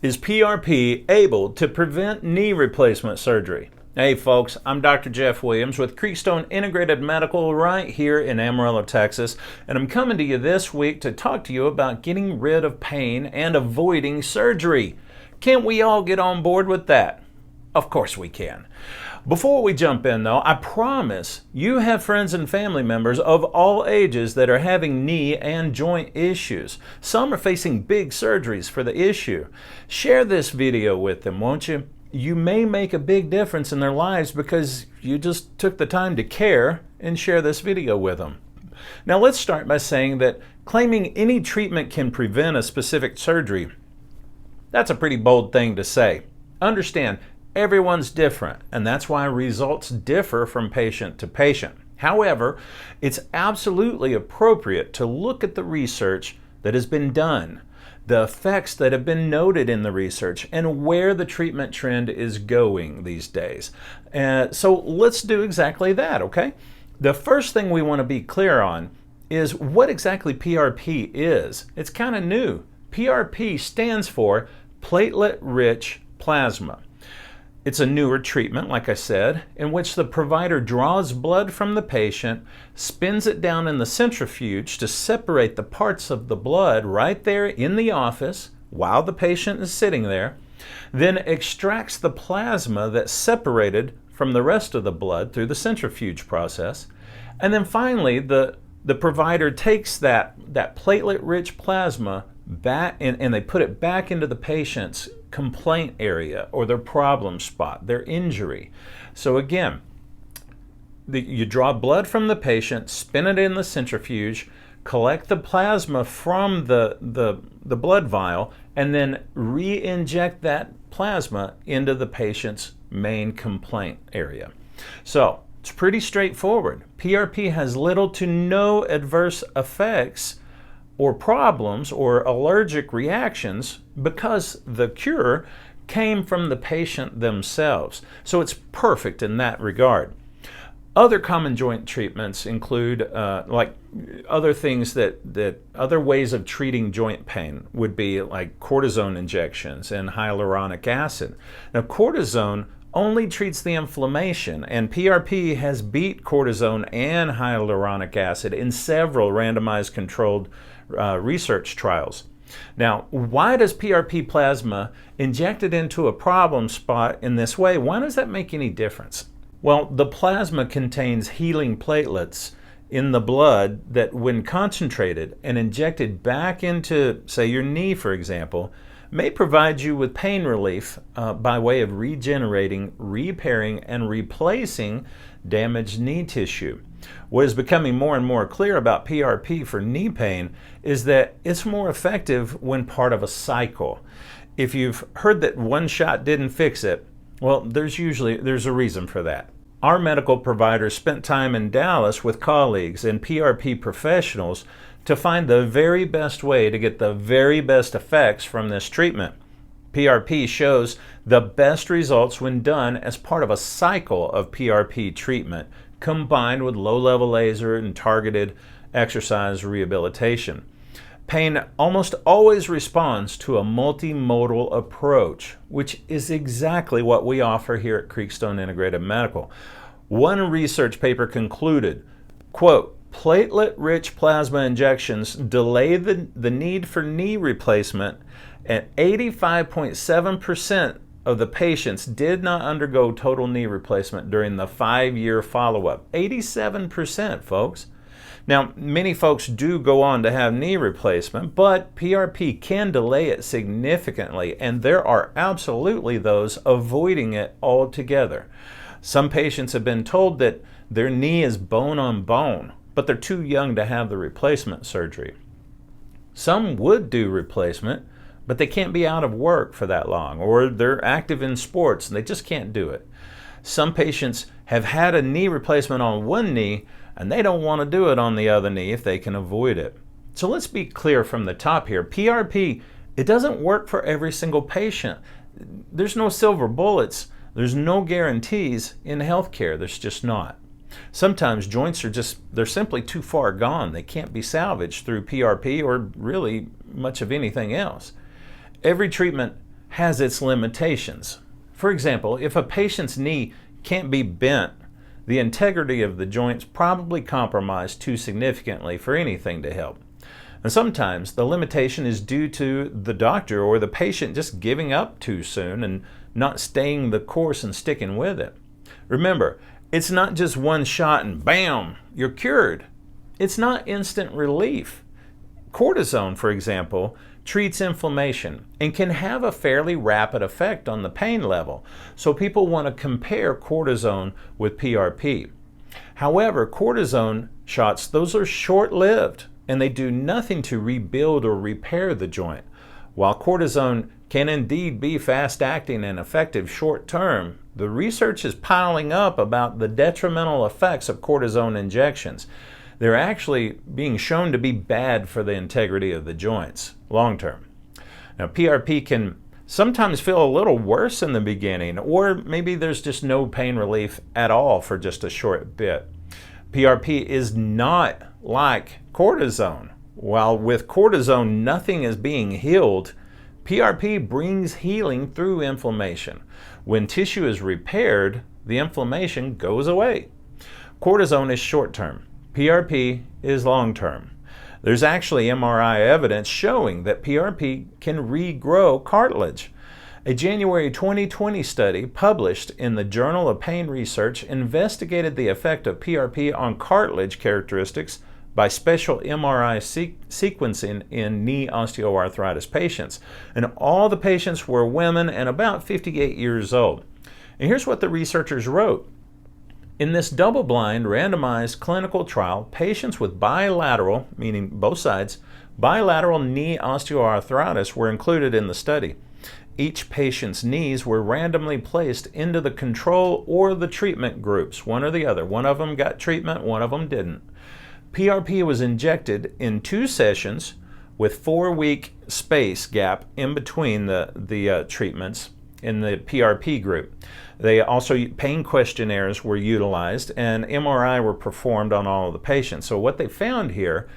Is PRP able to prevent knee replacement surgery? Hey folks, I'm Dr. Jeff Williams with Creekstone Integrated Medical right here in Amarillo, Texas, and I'm coming to you this week to talk to you about getting rid of pain and avoiding surgery. Can't we all get on board with that? Of course we can. Before we jump in though, I promise you have friends and family members of all ages that are having knee and joint issues. Some are facing big surgeries for the issue. Share this video with them, won't you? You may make a big difference in their lives because you just took the time to care and share this video with them. Now let's start by saying that claiming any treatment can prevent a specific surgery, that's a pretty bold thing to say. Understand, everyone's different, and that's why results differ from patient to patient. However, it's absolutely appropriate to look at the research that has been done, the effects that have been noted in the research, and where the treatment trend is going these days. So let's do exactly that, okay? The first thing we want to be clear on is what exactly PRP is. It's kind of new. PRP stands for platelet-rich plasma. It's a newer treatment, like I said, in which the provider draws blood from the patient, spins it down in the centrifuge to separate the parts of the blood right there in the office while the patient is sitting there, then extracts the plasma that's separated from the rest of the blood through the centrifuge process, and then finally the provider takes that platelet-rich plasma back and they put it back into the patient's complaint area or their problem spot, their injury. So again, you draw blood from the patient, spin it in the centrifuge, collect the plasma from the blood vial, and then re-inject that plasma into the patient's main complaint area. So it's pretty straightforward. PRP has little to no adverse effects or problems or allergic reactions because the cure came from the patient themselves. So it's perfect in that regard. Other common joint treatments include like other things other ways of treating joint pain would be like cortisone injections and hyaluronic acid. Now cortisone only treats the inflammation, and PRP has beat cortisone and hyaluronic acid in several randomized controlled research trials. Now, why does PRP plasma injected into a problem spot in this way, why does that make any difference? Well, the plasma contains healing platelets in the blood that when concentrated and injected back into, say, your knee, for example, may provide you with pain relief by way of regenerating, repairing, and replacing damaged knee tissue. What is becoming more and more clear about PRP for knee pain is that it's more effective when part of a cycle. If you've heard that one shot didn't fix it, well, there's a reason for that. Our medical providers spent time in Dallas with colleagues and PRP professionals to find the very best way to get the very best effects from this treatment. PRP shows the best results when done as part of a cycle of PRP treatment combined with low-level laser and targeted exercise rehabilitation. Pain almost always responds to a multimodal approach, which is exactly what we offer here at Creekstone Integrated Medical. One research paper concluded, quote, platelet-rich plasma injections delay the need for knee replacement, and 85.7% of the patients did not undergo total knee replacement during the 5-year follow-up. 87%, folks. Now, many folks do go on to have knee replacement, but PRP can delay it significantly, and there are absolutely those avoiding it altogether. Some patients have been told that their knee is bone on bone, but they're too young to have the replacement surgery. Some would do replacement, but they can't be out of work for that long, or they're active in sports and they just can't do it. Some patients have had a knee replacement on one knee and they don't want to do it on the other knee if they can avoid it. So let's be clear from the top here. PRP, it doesn't work for every single patient. There's no silver bullets. There's no guarantees in healthcare. There's just not. Sometimes joints are they're simply too far gone. They can't be salvaged through PRP or really much of anything else. Every treatment has its limitations. For example, if a patient's knee can't be bent, the integrity of the joint's probably compromised too significantly for anything to help. And sometimes the limitation is due to the doctor or the patient just giving up too soon and not staying the course and sticking with it. Remember, it's not just one shot and bam, you're cured. It's not instant relief. Cortisone, for example, treats inflammation and can have a fairly rapid effect on the pain level. So people want to compare cortisone with PRP. However, cortisone shots, those are short-lived and they do nothing to rebuild or repair the joint. While cortisone can indeed be fast-acting and effective short-term, the research is piling up about the detrimental effects of cortisone injections. They're actually being shown to be bad for the integrity of the joints long-term. Now, PRP can sometimes feel a little worse in the beginning, or maybe there's just no pain relief at all for just a short bit. PRP is not like cortisone. While with cortisone nothing is being healed, PRP brings healing through inflammation. When tissue is repaired, the inflammation goes away. Cortisone is short-term. PRP is long-term. There's actually MRI evidence showing that PRP can regrow cartilage. A January 2020 study published in the Journal of Pain Research investigated the effect of PRP on cartilage characteristics by special MRI sequencing in knee osteoarthritis patients. And all the patients were women and about 58 years old. And here's what the researchers wrote. In this double-blind, randomized clinical trial, patients with bilateral, meaning both sides, bilateral knee osteoarthritis were included in the study. Each patient's knees were randomly placed into the control or the treatment groups, one or the other. One of them got treatment, one of them didn't. PRP was injected in 2 sessions with 4-week space gap in between the treatments in the PRP group. They also, pain questionnaires were utilized and MRI were performed on all of the patients. So what they found here,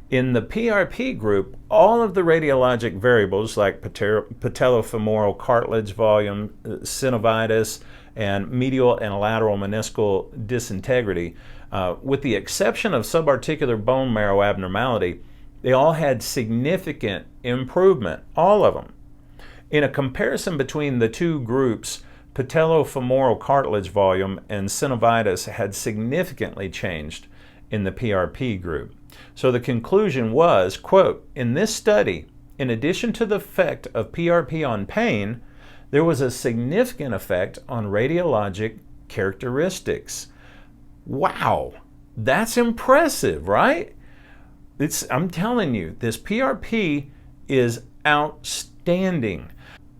in the PRP group, all of the radiologic variables like patellofemoral cartilage volume, synovitis, and medial and lateral meniscal disintegrity, with the exception of subarticular bone marrow abnormality, they all had significant improvement, all of them. In a comparison between the 2 groups, patellofemoral cartilage volume and synovitis had significantly changed in the PRP group. So the conclusion was, quote, in this study, in addition to the effect of PRP on pain, there was a significant effect on radiologic characteristics. Wow, that's impressive, right? I'm telling you, this PRP is outstanding.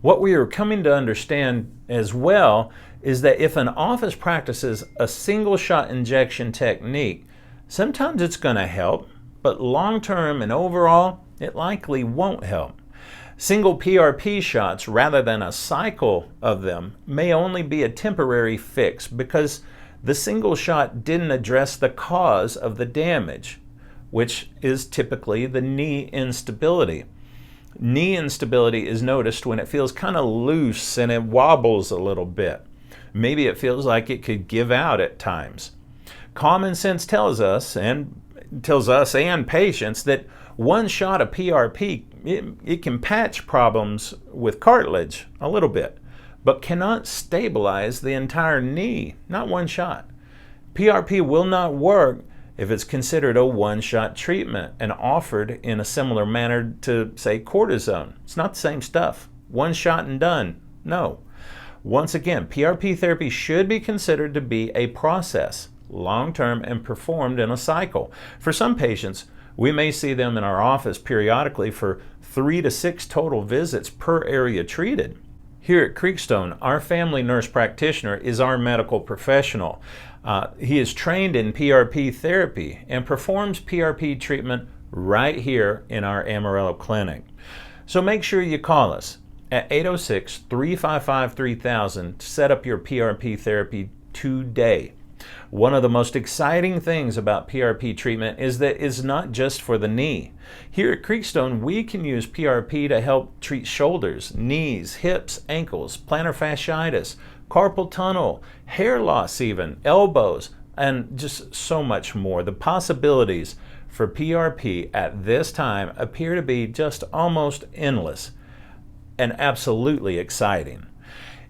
What we are coming to understand as well is that if an office practices a single shot injection technique, sometimes it's going to help, but long-term and overall, it likely won't help. Single PRP shots rather than a cycle of them may only be a temporary fix because the single shot didn't address the cause of the damage, which is typically the knee instability. Knee instability is noticed when it feels kind of loose and it wobbles a little bit. Maybe it feels like it could give out at times. Common sense tells us and patients that one shot of PRP, it can patch problems with cartilage a little bit, but cannot stabilize the entire knee, not one shot. PRP will not work if it's considered a one-shot treatment and offered in a similar manner to, say, cortisone. It's not the same stuff. One shot and done. No. Once again, PRP therapy should be considered to be a process, long-term and performed in a cycle. For some patients, we may see them in our office periodically for 3 to 6 total visits per area treated. Here at Creekstone, our family nurse practitioner is our medical professional. He is trained in PRP therapy and performs PRP treatment right here in our Amarillo clinic. So make sure you call us at 806-355-3000 to set up your PRP therapy today. One of the most exciting things about PRP treatment is that it's not just for the knee. Here at Creekstone, we can use PRP to help treat shoulders, knees, hips, ankles, plantar fasciitis, carpal tunnel, hair loss even, elbows, and just so much more. The possibilities for PRP at this time appear to be just almost endless and absolutely exciting.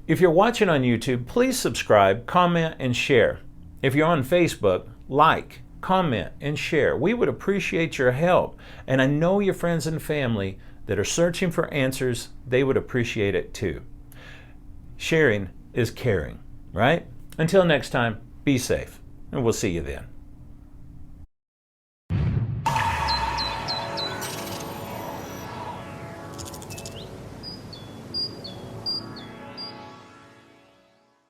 If you're watching on YouTube, please subscribe, comment, and share. If you're on Facebook, like, comment, and share. We would appreciate your help. And I know your friends and family that are searching for answers, they would appreciate it too. Sharing is caring, right? Until next time, be safe, and we'll see you then.